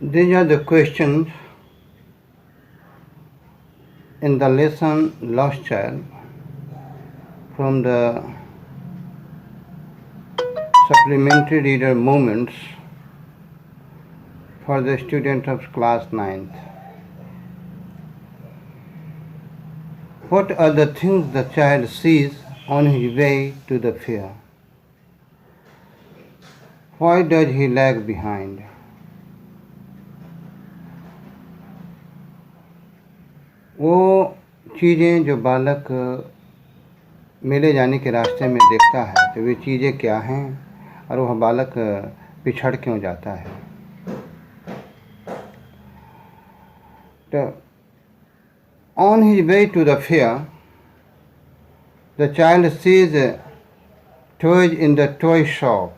These are the questions in the lesson Lost Child from the Supplementary Reader Moments for the student of class 9th. What are the things the child sees on his way to the fair? Why does he lag behind? वो चीज़ें जो बालक मेले जाने के रास्ते में देखता है तो वे चीज़ें क्या हैं और वह बालक पिछड़ क्यों जाता है। तो on his way to the fair, the child sees toys in the toy shop,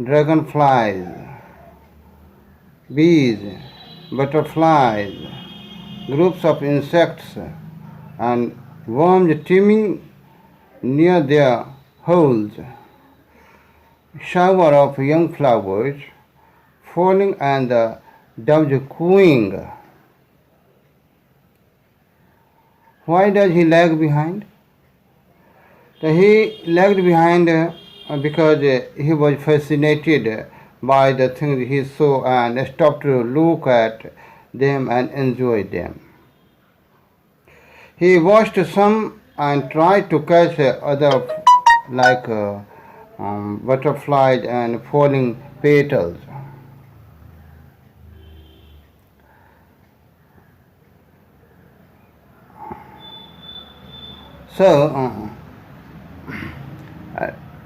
dragonflies, bees, butterflies, groups of insects and worms teeming near their holes, shower of young flowers falling and the doves cooing. Why does he lag behind? So he lagged behind because he was fascinated by the things he saw and stopped to look at them and enjoy them. He watched some and tried to catch other like butterflies and falling petals. So,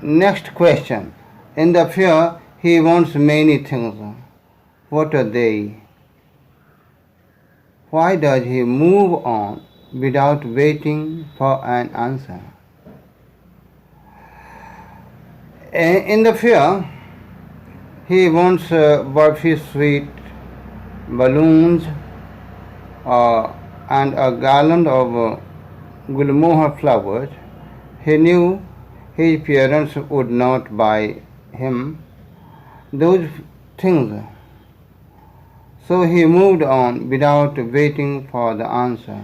next question. In the fair, he wants many things. What are they? Why does he move on without waiting for an answer? In the fair, he wants burfi sweet, balloons, and a garland of gulmohar flowers. He knew his parents would not buy him those things. So he moved on without waiting for the answer.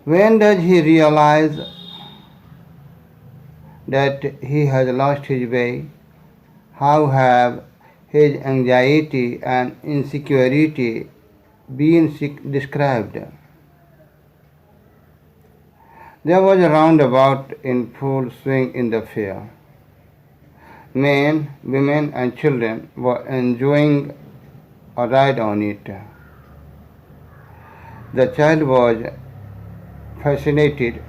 When does he realize that he has lost his way? How have his anxiety and insecurity been described? There was a roundabout in full swing in the fair. Men, women, and children were enjoying a ride on it. The child was fascinated.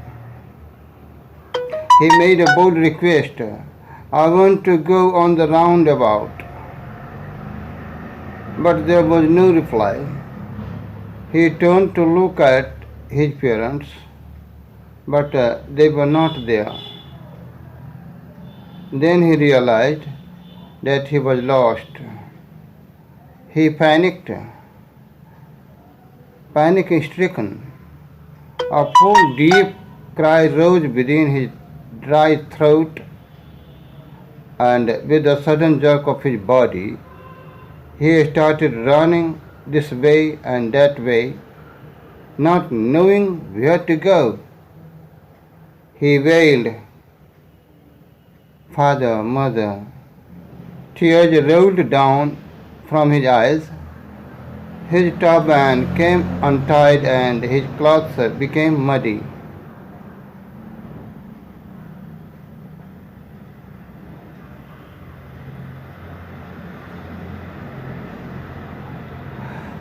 He made a bold request. I want to go on the roundabout. But there was no reply. He turned to look at his parents, but they were not there. Then he realized that he was lost. He panicked, panic-stricken. A full deep cry rose within his dry throat, and with a sudden jerk of his body, he started running this way and that way, not knowing where to go. He wailed, "Father, Mother." Tears rolled down from his eyes. His turban came untied and his clothes became muddy.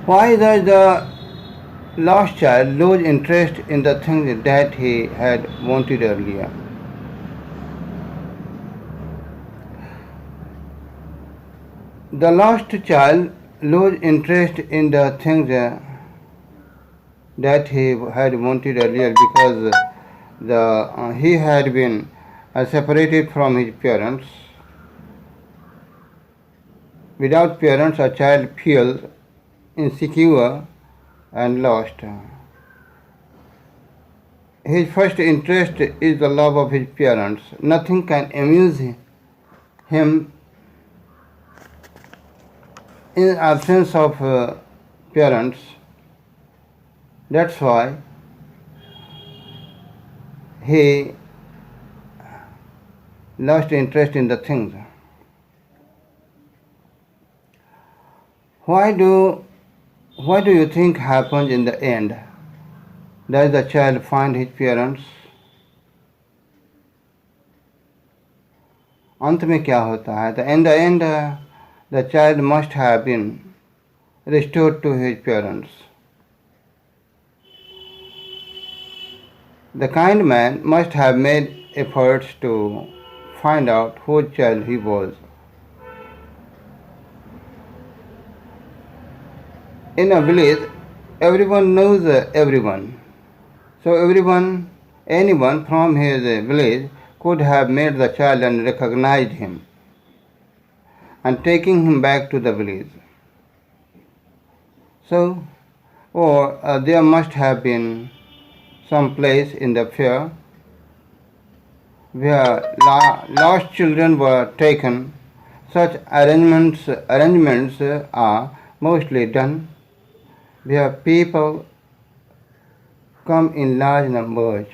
Why does the lost child lose interest in the things that he had wanted earlier? The lost child lose interest in the things that he had wanted earlier because he had been separated from his parents. Without parents, a child feels insecure and lost. His first interest is the love of his parents. Nothing can amuse him in absence of parents. That's why he lost interest in the things. Why do you think happens in the end? Does the child find his parents? अंत में क्या होता है? In the end, the child must have been restored to his parents. The kind man must have made efforts to find out whose child he was. In a village, everyone knows everyone. So anyone from his village could have met the child and recognized him and taking him back to the village. So, or there must have been some place in the fair where lost children were taken. Such arrangements are mostly done where people come in large numbers.